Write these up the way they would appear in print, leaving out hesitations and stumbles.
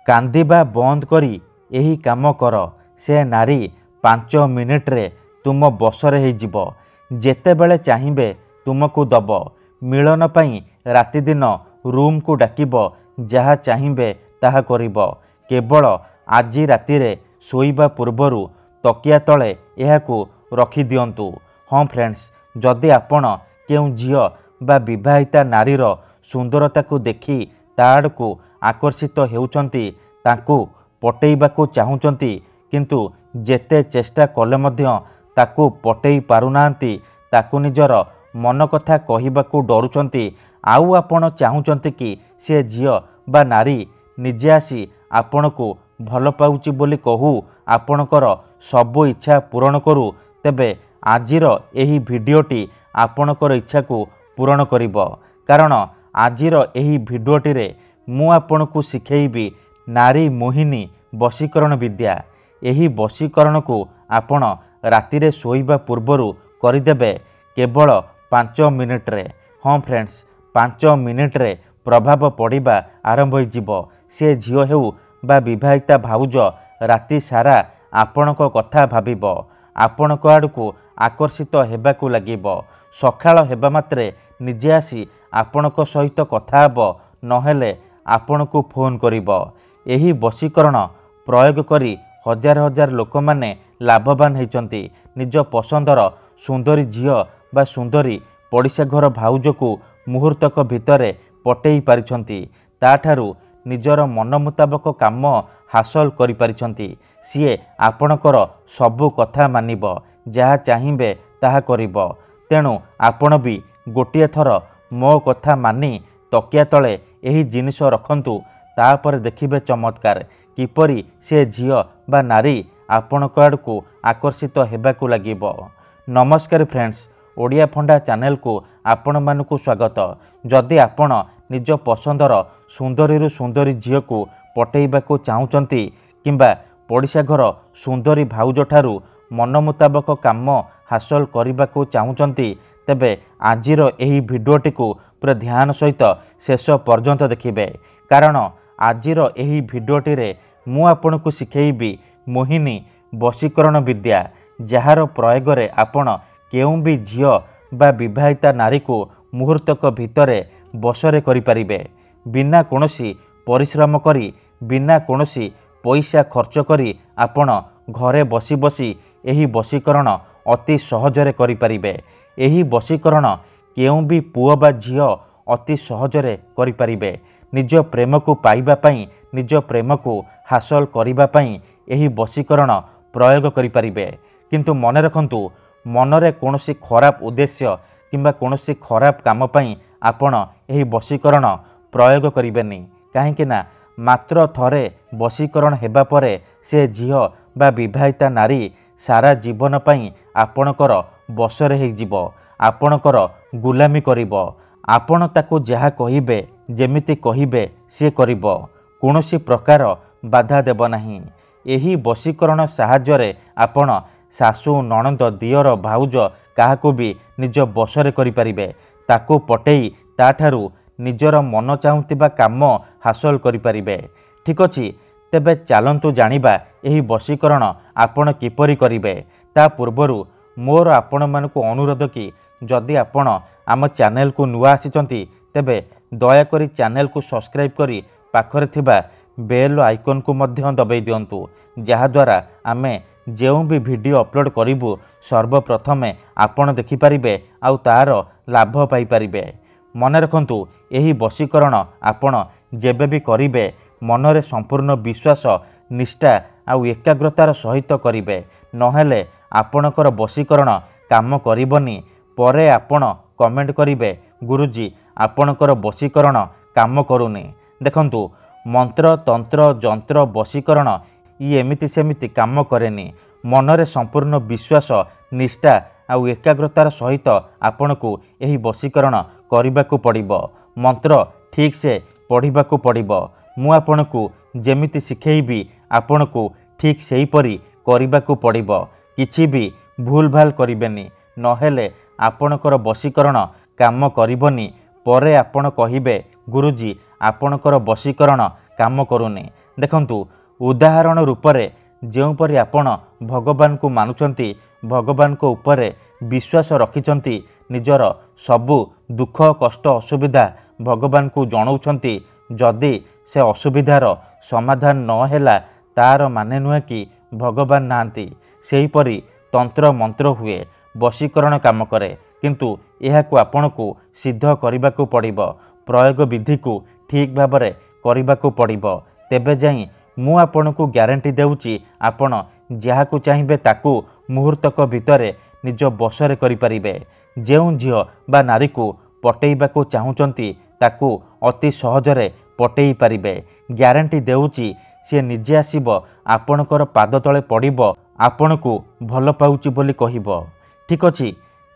कांदिबा बंद करी एही काम कर से नारी 5 मिनिट्रे तुम बसरे होइजिब। जेतेबेले चाहिए तुमको दब मिलन पाई राति दिन रूम को डाकिब जहा चाहिए ताहा करिब। केवल आजी रातिरे शोइबा पूर्वरु तकिया तले एहाकू रखी दियंतु। हाँ फ्रेंड्स, जदि आपण केउ झियो बा विवाहिता नारीर सुंदरता को देखी ताड़कू आकर्षित हेउचंती ताकू पटेइबाकू चाहुचंती किंतु जेते चेष्टा कले मध्य ताकू पटेई पारुनांती ताकू निजर मन कथा कहिबाकू डरुचंती आउ आपण चाहुचंती कि से झियो बा नारी निजे आसी आपणकू भल पाउची बोली कहू आपणकर सबु इच्छा पूरण करू। तेबे आजिर एही भिडियोटी आपणकर इच्छा को पूरण करिब। कारण आजिर एही भिडियोटी रे मु आपणकू शिखेइबी नारी मोहिनी वशीकरण विद्या। एही वशीकरण को आपण रातिरे शोइबा पूर्वरु करिदेबे केवल 5 मिनिट्रे। हाँ फ्रेंड्स, 5 मिनिट्रे प्रभाव पड़िबा आरंभ होइजिब। से झियो हेउ बा विवाहिता भाउज राति सारा आपणक कथा भाबिब, आपणक आड़कू आकर्षित हेबाकू लागिब। सकाळ हेबा मात्रे निजे आसी आपणक सहित कथा हब, नहेले आपणकू फोन करिब। एही वशीकरण प्रयोग करी हजार हजार लोक माने लाभवान होइचंती। निज पसंदर सुंदरी झियो बा सुंदरी पड़िशा घर भाउज को मुहूर्तक भितरे पटेई पारिछंती। ताठारू निजर मन मुताबक काम हासिल करि पारिछंती। सीए आपणकर सबु कथा मानिब, जहा चाहिए ताहा करिब। तेणु आपण भी गोटिए थर मो कथा मानी तकिया तले एही जिनिस रखंतु, तापर देखिबे चमत्कार किपरि से झियो बा नारी आपणक आड़कू आकर्षित हेबाकू लागिब। नमस्कार फ्रेंड्स, ओडिया फंडा चैनल को आपण मानकू स्वागत। जदि आपण निज पसंदर सुंदरी सुंदरी झियो को पटेइबाकू चाहुचंती किंबा पड़िशा घर सुंदरी भाउज ठारू मन मुताबक काम हासिल करने चाहूँगी, तेबे आजिर एही भिडियोटी को पूरा ध्यान सहित शेष पर्यंत देखिए। कारण आजिर एही भिडियोटी रे मु आपनकू शिखेइबी मोहिनी वशीकरण विद्या, जार प्रयोग रे आपण केउं भी झियो बा विवाहिता नारी को मुहूर्तक भितरे बसरे करि परिबे। बिना कोनोसी परिश्रम करी, बिना कोनोसी पैसा खर्च करी आपण घरे बसी बसी एही वशीकरण अति सहजरे करि परिबे। एही वशीकरण केउं भी पुओ बा झियो अति सहजरे करि परिबे। निज प्रेम को पाइबा पई, निज प्रेम को हासिल करिबा पई एही वशीकरण प्रयोग करि परिबे। किंतु मने रखंतु, मनरे कोनोसी खराब उद्देश्य किंबा कोनोसी खराब काम पई आपण एही वशीकरण प्रयोग करिबेनी। काहेकि ना मात्र थरे वशीकरण हेबा परे से झियो बा विवाहिता नारी सारा जीवन पई आपणकर बसरे होइजिबो, आपणकर गुलामी करिबो। आपण ताकू जहा कहिबे, जेमिति कहिबे से करिबो, कोनोसी प्रकार बाधा देब नाही। एही वशीकरण साहाय्य आपण सासू नणंद दियर भाउज काहाकू भी निज बसरे करि परिबे। ताकू पटेई ताठारू निजर मन चाहुतिबा काम हासिल करि परिबे। ठीक अछि, तेबे चालंतु जानिबा एही वशीकरण आपण किपरि करिबे। ता पूर्वरु मोर आपण मानकू अनुरोध कि जदि आपण आम चैनल को नुआ आसिचंती, तेबे दया करी चैनल को सब्सक्राइब करी पाखरे थिबा बेल आइकन को मध्य दबाई दियंतु, जहा द्वारा आमे जेउ भी वीडियो अपलोड करिबु सर्वप्रथमे आपण देखि परिबे आउ तार लाभ पाई परिबे। मने रखंतु, एही वशीकरण आपण जेबे भी करिबे मनरे संपूर्ण विश्वास, निष्ठा आउ एकाग्रतार सहित करिबे, नहेले आपणकर वशीकरण काम करिबनी। परे आपण कमेंट करिबे, गुरुजी आपणकर वशीकरण काम करूनी। देखंतु, मंत्र तंत्र जंत्र वशीकरण ये एमिति सेमिति काम करेनी। मनरे संपूर्ण विश्वास, निष्ठा आउ एकाग्रतार सहित आपणकू एही वशीकरण करिबाकू पड़िबो। मंत्र ठीक से पढ़िबाकू पड़िबो। मु आपणकू जेमिति शिखेइबी आपणकू ठीक सेही परी करिबाकू पड़िबो। किछि भी भूल भाल करिबेनी, नहेले आपणकर वशीकरण काम करिबनी। परे आपण कहिबे, गुरुजी आपणकर वशीकरण काम करूनी। ଦେଖନ୍ତୁ ଉଦାହରଣ ରୂପରେ ଯେଉଁପରି ଆପଣ ଭଗବାନଙ୍କୁ ମାନୁଛନ୍ତି, ଭଗବାନଙ୍କ ଉପରେ ବିଶ୍ୱାସ ରଖିଛନ୍ତି, ନିଜର ସବୁ ଦୁଃଖ କଷ୍ଟ ଅସୁବିଧା ଭଗବାନଙ୍କୁ ଜଣାଉଛନ୍ତି, ଯଦି ସେ ଅସୁବିଧାର ସମାଧାନ ନ ହେଲା ତାର ମାନେ ନୁହେଁ କି ଭଗବାନ ନାହାନ୍ତି। ସେହିପରି ତନ୍ତ୍ର ମନ୍ତ୍ର ହୁଏ, ବଶୀକରଣ କାମ କରେ, କିନ୍ତୁ ଏହାକୁ ଆପଣଙ୍କୁ ସିଦ୍ଧ କରିବାକୁ ପଡ଼ିବ, ପ୍ରୟୋଗ ବିଧିକୁ ଠିକ୍ ଭାବରେ କରିବାକୁ ପଡ଼ିବ। ତେବେ ଯାଇ ମୁଁ ଆପଣଙ୍କୁ ଗ୍ୟାରେଣ୍ଟି ଦେଉଛି ଆପଣ ଯାହାକୁ ଚାହିଁବେ ତାକୁ ମୁହୂର୍ତ୍ତକ ଭିତରେ ନିଜ ବଶରେ କରିପାରିବେ। ଯେଉଁ ଝିଅ ବା ନାରୀକୁ ପଟେଇବାକୁ ଚାହୁଁଛନ୍ତି ତାକୁ ଅତି ସହଜରେ ପଟେଇ ପାରିବେ। ଗ୍ୟାରେଣ୍ଟି ଦେଉଛି ସିଏ ନିଜେ ଆସିବ ଆପଣଙ୍କର ପାଦ ତଳେ ପଡ଼ିବ, ଆପଣଙ୍କୁ ଭଲ ପାଉଛି ବୋଲି କହିବ। ଠିକ୍ ଅଛି,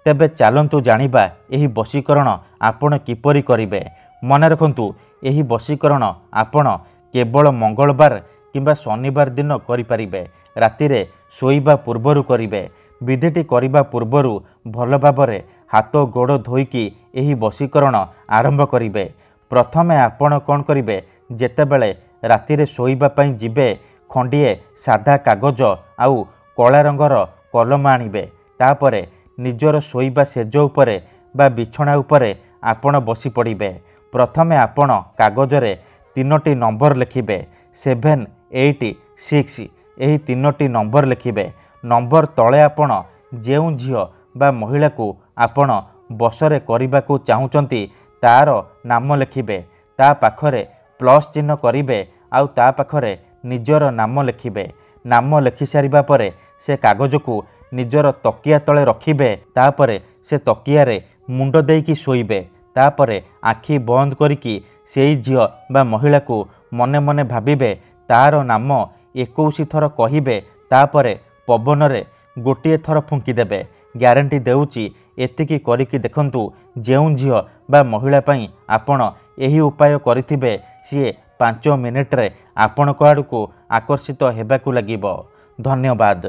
ତେବେ ଚାଲନ୍ତୁ ଜାଣିବା ଏହି ବଶୀକରଣ ଆପଣ କିପରି କରିବେ। ମନେ ରଖନ୍ତୁ, ଏହି ବଶୀକରଣ ଆପଣ କେବଳ ମଙ୍ଗଳବାର କିମ୍ବା ଶନିବାର ଦିନ କରିପାରିବେ। ରାତିରେ ଶୋଇବା ପୂର୍ବରୁ କରିବେ। ବିଧିଟି କରିବା ପୂର୍ବରୁ ଭଲ ଭାବରେ ହାତ ଗୋଡ଼ ଧୋଇକି ଏହି ବଶୀକରଣ ଆରମ୍ଭ କରିବେ। ପ୍ରଥମେ ଆପଣ କ'ଣ କରିବେ, ଯେତେବେଳେ ରାତିରେ ଶୋଇବା ପାଇଁ ଯିବେ, ଖଣ୍ଡିଏ ସାଧା କାଗଜ ଆଉ କଳା ରଙ୍ଗର କଲମ ଆଣିବେ। ତାପରେ ନିଜର ଶୋଇବା ସେଜ ଉପରେ ବା ବିଛଣା ଉପରେ ଆପଣ ବସି ପଡ଼ିବେ। ପ୍ରଥମେ ଆପଣ କାଗଜରେ 3ଟି ନମ୍ବର ଲେଖିବେ, 7, 8, 6। ଏହି 3ଟି ନମ୍ବର ଲେଖିବେ। ନମ୍ବର ତଳେ ଆପଣ ଯେଉଁ ଝିଅ ବା ମହିଳାକୁ ଆପଣ ବଶରେ କରିବାକୁ ଚାହୁଁଛନ୍ତି ତାର ନାମ ଲେଖିବେ। ତା ପାଖରେ ପ୍ଲସ୍ ଚିହ୍ନ କରିବେ ଆଉ ତା ପାଖରେ ନିଜର ନାମ ଲେଖିବେ। ନାମ ଲେଖିସାରିବା ପରେ ସେ କାଗଜକୁ ନିଜର ତକିଆ ତଳେ ରଖିବେ। ତାପରେ ସେ ତକିଆରେ ମୁଣ୍ଡ ଦେଇକି ଶୋଇବେ। ତାପରେ ଆଖି ବନ୍ଦ କରିକି ସେଇ ଝିଅ ବା ମହିଳାକୁ ମନେ ମନେ ଭାବିବେ, ତାର ନାମ 21 ଥର କହିବେ। ତାପରେ ପବନରେ ଗୋଟିଏ ଥର ଫୁଙ୍କିଦେବେ। ଗ୍ୟାରେଣ୍ଟି ଦେଉଛି ଏତିକି କରିକି ଦେଖନ୍ତୁ, ଯେଉଁ ଝିଅ ବା ମହିଳା ପାଇଁ ଆପଣ ଏହି ଉପାୟ କରିଥିବେ ସିଏ 5 ମିନିଟରେ ଆପଣଙ୍କ ଆଡ଼କୁ ଆକର୍ଷିତ ହେବାକୁ ଲାଗିବ। ଧନ୍ୟବାଦ।